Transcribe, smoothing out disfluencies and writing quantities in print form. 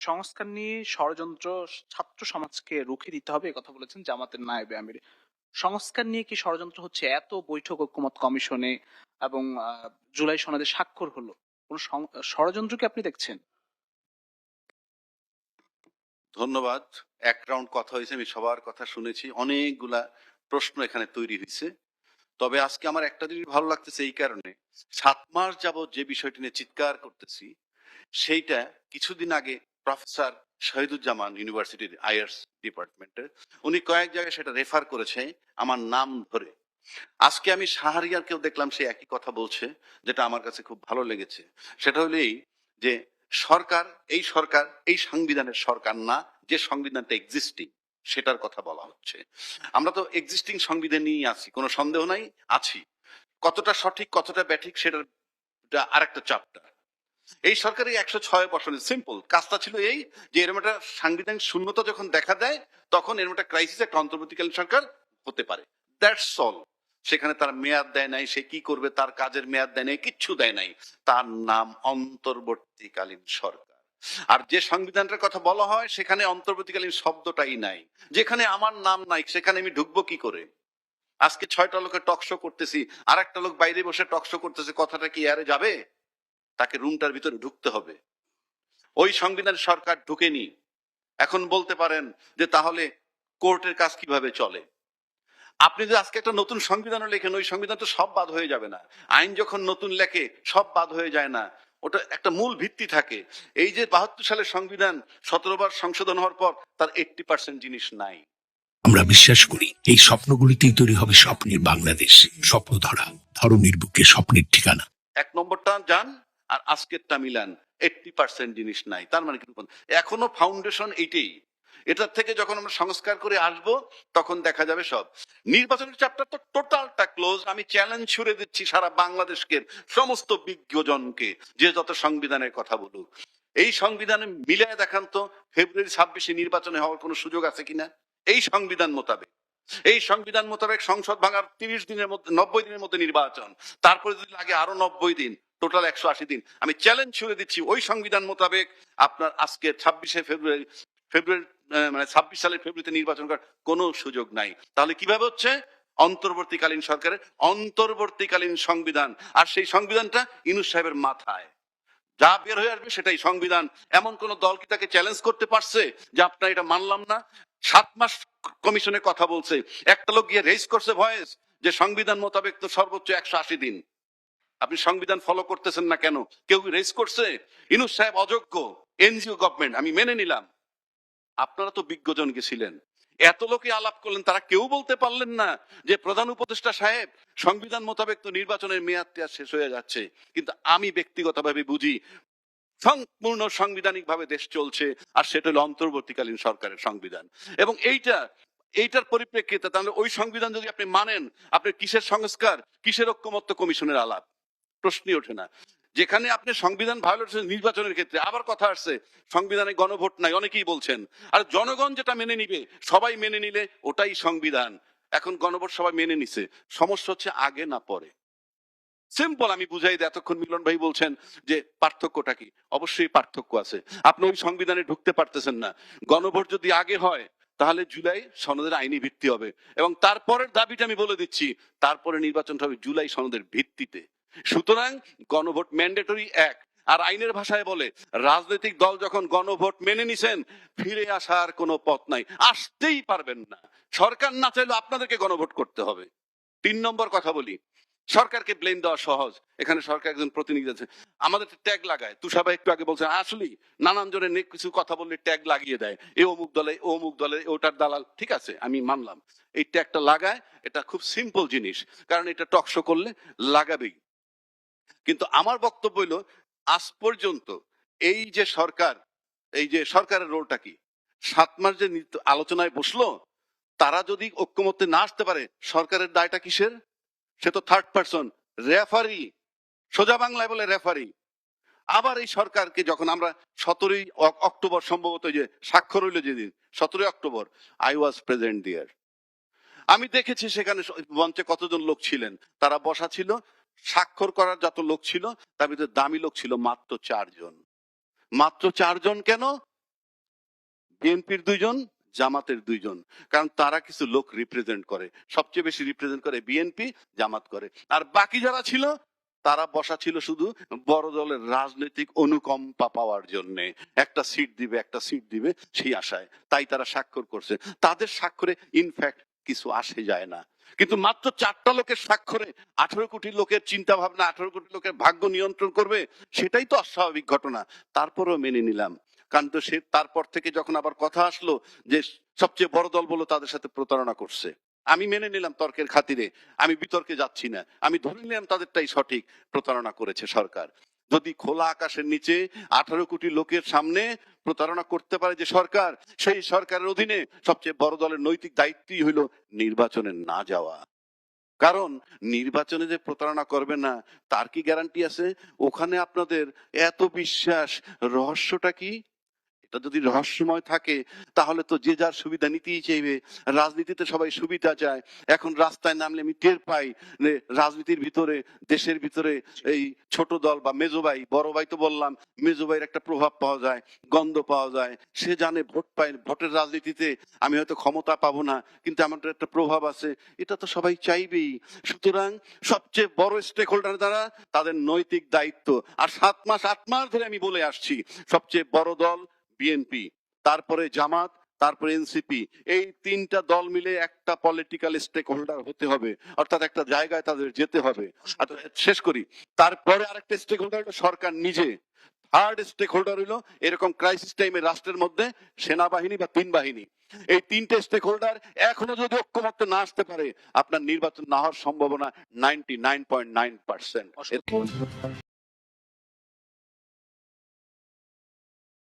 সংস্কার নিয়ে ষড়যন্ত্র ছাত্র সমাজকে রুখে দিতে হবে কথা বলেছেন জামাতের নায়েবে আমির। সংস্কার নিয়ে কি ষড়যন্ত্র হচ্ছে? এত বৈঠক ঐকমত্য কমিশনে এবং জুলাই সনদে স্বাক্ষর হলো, কোন ষড়যন্ত্র কি আপনি দেখছেন? ধন্যবাদ। এক রাউন্ড কথা হয়েছে, আমি সবার কথা শুনেছি, অনেকগুলা প্রশ্ন এখানে তৈরি হয়েছে। তবে আজকে আমার একটা জিনিস ভালো লাগতেছে এই কারণে, 7 মাস যাবত যে বিষয়টি নিয়ে চিৎকার করতেছি সেইটা কিছুদিন আগে প্রফেসর শহীদুজ্জামান ইউনিভার্সিটির আইআরস ডিপার্টমেন্টের উনি কয়েক জায়গায় সেটা রেফার করেছে আমার নাম ধরে। আজকে আমি শাহরিয়ারকেও দেখলাম সে একই কথা বলছে, যেটা আমার কাছে খুব ভালো লেগেছে। সেটা হলো এই যে সরকার এই সংবিধানের সরকার না, যে সংবিধানটা এক্সিস্টিং সেটার কথা বলা হচ্ছে। আমরা তো এক্সিস্টিং সংবিধান নিয়েই আছি, কোনো সন্দেহ নাই, আছি। কতটা সঠিক কতটা ব্যাঠিক সেটার আরেকটা চ্যাপ্টার। এই সরকারের 106 বছরের সিম্পল কাজটা ছিল এই যে এরকম একটা সাংবিধানিক শূন্যতা যখন দেখা দেয় তখন এরকম একটা ক্রাইসিস, একটা অন্তর্বর্তীকালীন সরকার হতে পারে, দ্যাটস অল। সেখানে তার মেয়াদ দেয় নাই, সে কি করবে তার কাজের মেয়াদ দেয় নাই, কিচ্ছু দেয় নাই, তার নাম অন্তর্বর্তীকালীন সরকার। আর যে সংবিধানটার কথা বলা হয় সেখানে অন্তর্বর্তীকালীন শব্দটাই নাই। যেখানে আমার নাম নাই সেখানে আমি ঢুকবো কি করে? আজকে 6টা লোকের টকশো করতেছি, আর একটা লোক বাইরে বসে টকশো করতেছে, কথাটা কি এয়ারে যাবে? তাকে রুমটার ভিতরে ঢুকতে হবে। ওই সংবিধান সরকার ঢুকেনি। এখন বলতে পারেন যে তাহলে কোর্টের কাজ কিভাবে চলে? আপনি যদি আজকে একটা নতুন সংবিধানও লেখেন, ওই সংবিধান তো সব বাদ হয়ে যাবে না। আইন যখন নতুন লেখে সব বাদ হয়ে যায় না, ওটা একটা মূল ভিত্তি থাকে। এই যে 72 সালের সংবিধান 17 বার সংশোধন হওয়ার পর তার 80% জিনিস নাই। আমরা বিশ্বাস করি এই স্বপ্নগুলিতেই তৈরি হবে স্বপ্নের বাংলাদেশ। স্বপ্ন ধরা ধরনীর বুকে স্বপ্নের ঠিকানা। 1 নম্বরটা যান আর আজকেরটা মিলান, 80% জিনিস নাই। তার মানে কি? এখনো ফাউন্ডেশন এইটাই। এটার থেকে যখন আমরা সংস্কার করে আসব তখন দেখা যাবে সব। নির্বাচনের চ্যাপ্টার তো টোটালটা ক্লোজ। আমি চ্যালেঞ্জ ছুড়ে দিচ্ছি সারা বাংলাদেশকে, সমস্ত বিজ্ঞজনকে, যে যত সংবিধানের কথা বলুক, এই সংবিধানে মিলিয়ে দেখান তো ফেব্রুয়ারি 26-এ নির্বাচনে হওয়ার কোনো সুযোগ আছে কিনা এই সংবিধান মোতাবেক। এই সংবিধান মোতাবেক সংসদ ভাঙার 30 দিনের মধ্যে, 90 দিনের মধ্যে নির্বাচন, তারপরে যদি লাগে আরো 90 দিন, টোটাল 180 দিন। আমি চ্যালেঞ্জ ছুড়ে দিচ্ছি ওই সংবিধান মোতাবেক আপনার আজকে 26শে ফেব্রুয়ারি মানে 26 সালের ফেব্রুয়ারিতে নির্বাচন করার কোনো সুযোগ নাই। তাহলে কিভাবে হচ্ছে? অন্তর্বর্তীকালীন সরকারের অন্তর্বর্তীকালীন সংবিধান, আর সেই সংবিধানটা ইউনূস সাহেবের মাথায় যা বের হয়ে আসবে সেটাই সংবিধান। এমন কোন দল কি তাকে চ্যালেঞ্জ করতে পারছে যে আপনার এটা মানলাম না? 7 মাস কমিশনে কথা বলছে, একটা লোক গিয়ে রেজ করছে ভয়েস যে সংবিধান মোতাবেক তো সর্বোচ্চ 180 দিন, আপনি সংবিধান ফলো করতেছেন না কেন? কেউ রেজ করছে? ইউনূস সাহেব অযোগ্য, এনজিও গভর্নমেন্ট, আমি মেনে নিলাম। আপনারা তো বিজ্ঞজন গেছিলেন, এত লোকে আলাপ করলেন, তারা কেউ বলতে পারলেন না যে প্রধান উপদেষ্টা সাহেব সংবিধান মোতাবেক তো নির্বাচনের মেয়াদ শেষ হয়ে যাচ্ছে। কিন্তু আমি ব্যক্তিগতভাবে বুঝি সম্পূর্ণ সাংবিধানিক ভাবে দেশ চলছে, আর সেটা হলো অন্তর্বর্তীকালীন সরকারের সংবিধান। এবং এইটার পরিপ্রেক্ষিতে তাহলে ওই সংবিধান যদি আপনি মানেন, আপনি কিসের সংস্কার, কিসের ঐকমত্য কমিশনের আলাপ? প্রশ্নই ওঠে না। যেখানে আপনি সংবিধান ভায়োলেশন নির্বাচনের ক্ষেত্রে আবার কথা আসছে সংবিধানে গণভোট নাই, অনেকেই বলছেন। আর জনগণ যেটা মেনে নিবে, সবাই মেনে নিলে ওটাই সংবিধান। এখন গণভোট সবাই মেনে নিছে, সমস্যা হচ্ছে আগে না পরে। সিম্পল, আমি বুঝাই দিই। এতক্ষণ মিলন ভাই বলছেন যে পার্থক্যটা কি, অবশ্যই পার্থক্য আছে। আপনি ওই সংবিধানে ঢুকতে পারতেছেন না। গণভোট যদি আগে হয় তাহলে জুলাই সনদের আইনি ভিত্তি হবে, এবং তারপরের দাবিটা আমি বলে দিচ্ছি, তারপরে নির্বাচনটা হবে জুলাই সনদের ভিত্তিতে। সুতরাং গণভোট ম্যান্ডেটরি এক। আর আইনের ভাষায় বলে রাজনৈতিক দল যখন গণভোট মেনে নিছেন, ফিরে আসার কোনো পথ নাই, আসতেই পারবেন না। সরকার না চাইলে আপনাদেরকে গণভোট করতে হবে। 3 নম্বর কথা বলি, সরকারকে ব্লেম দেওয়া সহজ, এখানে সরকার একজন প্রতিনিধি আছে, আমাদের ট্যাগ লাগায়। তুষার ভাই একটু আগে বলছেন আসলে নানান জনের কিছু কথা বললে ট্যাগ লাগিয়ে দেয়, এ অমুক দলে ও অমুক দলে, ওটার দালাল। ঠিক আছে, আমি মানলাম এই ট্যাগটা লাগায়, এটা খুব সিম্পল জিনিস, কারণ এটা টকশো করলে লাগাবেই। কিন্তু আমার বক্তব্য হইলো আজ পর্যন্ত এই যে সরকারের রোলটা কি? 7 মাস যে আলোচনায় বসলো, তারা যদি ঐক্যমত্যে না আসতে পারে, সরকারের দায়টা কিসের? সে তো থার্ড পারসন, রেফারি, সোজা বাংলায় বলে রেফারি। আবার এই সরকারকে যখন আমরা 17ই অক্টোবর সম্ভবত যে স্বাক্ষর হইল, যেদিন 17ই অক্টোবর, আই ওয়াজ প্রেজেন্ট দেয়ার। আমি দেখেছি সেখানে মঞ্চে কতজন লোক ছিলেন, তারা বসা ছিল। স্বাক্ষর করার যত লোক ছিল তার ভিতরে দামি লোক ছিল মাত্র 4 জন। মাত্র 4 জন কেন? বিএনপির 2 জন, জামাতের 2 জন, কারণ তারা কিছু লোক রিপ্রেজেন্ট করে, সবচেয়ে বেশি রিপ্রেজেন্ট করে বিএনপি, জামাত করে। আর বাকি যারা ছিল তারা বসা ছিল শুধু বড় দলের রাজনৈতিক অনুকম্পা পাওয়ার জন্য, একটা সিট দিবে সেই আশায়, তাই তারা স্বাক্ষর করছে। তাদের স্বাক্ষরে ইনফ্যাক্ট কিছু আসে যায় না, কিন্তু মাত্র 4টা লোকের স্বাক্ষরে 18 কোটি লোকের চিন্তা ভাবনা, 18 কোটি লোকের ভাগ্য নিয়ন্ত্রণ করবে, সেটাই তো অস্বাভাবিক ঘটনা। তারপরেও মেনে নিলাম, কারণ তো সে তারপর থেকে যখন আবার কথা আসলো যে সবচেয়ে বড় দল বলে তাদের সাথে প্রতারণা করছে, আমি মেনে নিলাম তর্কের খাতিরে, আমি বিতর্কে যাচ্ছি না, আমি ধরে নিলাম তাদেরটাই সঠিক, প্রতারণা করেছে সরকার। যদি খোলা আকাশের নিচে 18 কোটি লোকের সামনে প্রতারণা করতে পারে যে সরকার, সেই সরকারের অধীনে সবচেয়ে বড় দলের নৈতিক দায়িত্বই হলো নির্বাচনে না যাওয়া। কারণ নির্বাচনে যে প্রতারণা করবে না তার কি গ্যারান্টি আছে? ওখানে আপনাদের এত বিশ্বাস, রহস্যটা কি? এটা যদি রহস্যময় থাকে তাহলে তো যে যার সুবিধা নিতেই চাইবে। রাজনীতিতে সবাই সুবিধা চায়। এখন রাস্তায় নামলে আমি টের পাই যে রাজনীতির ভিতরে, দেশের ভিতরে এই ছোট দল বা মেজো ভাই, বড় ভাই তো বললাম, মেজো ভাইয়ের একটা প্রভাব পাওয়া যায়, গন্ধ পাওয়া যায়। সে জানে ভোট পায়, ভোটের রাজনীতিতে আমি হয়তো ক্ষমতা পাবো না, কিন্তু আমার তো একটা প্রভাব আছে, এটা তো সবাই চাইবেই। সুতরাং সবচেয়ে বড় স্টেক হোল্ডার দ্বারা তাদের নৈতিক দায়িত্ব। আর 7 মাস 8 মাস ধরে আমি বলে আসছি, সবচেয়ে বড় দল বিএনপি, তারপরে জামাত, তারপরে এনসিপি, এই 3টা দল মিলে একটা পলিটিক্যাল স্টেক হোল্ডার হতে হবে, অর্থাৎ একটা জায়গায় তাদের যেতে হবে। আর শেষ করি, তারপরে আরেকটা স্টেক হোল্ডার হলো সরকার নিজে। থার্ড স্টেক হোল্ডার হলো এরকম ক্রাইসিস টাইমে রাষ্ট্রের মধ্যে সেনাবাহিনী বা 3 বাহিনী। এই 3টে স্টেক হোল্ডার এখনো যদি ঐক্যমত্যে না আসতে পারে, আপনার নির্বাচন না হওয়ার সম্ভাবনা 99.9%।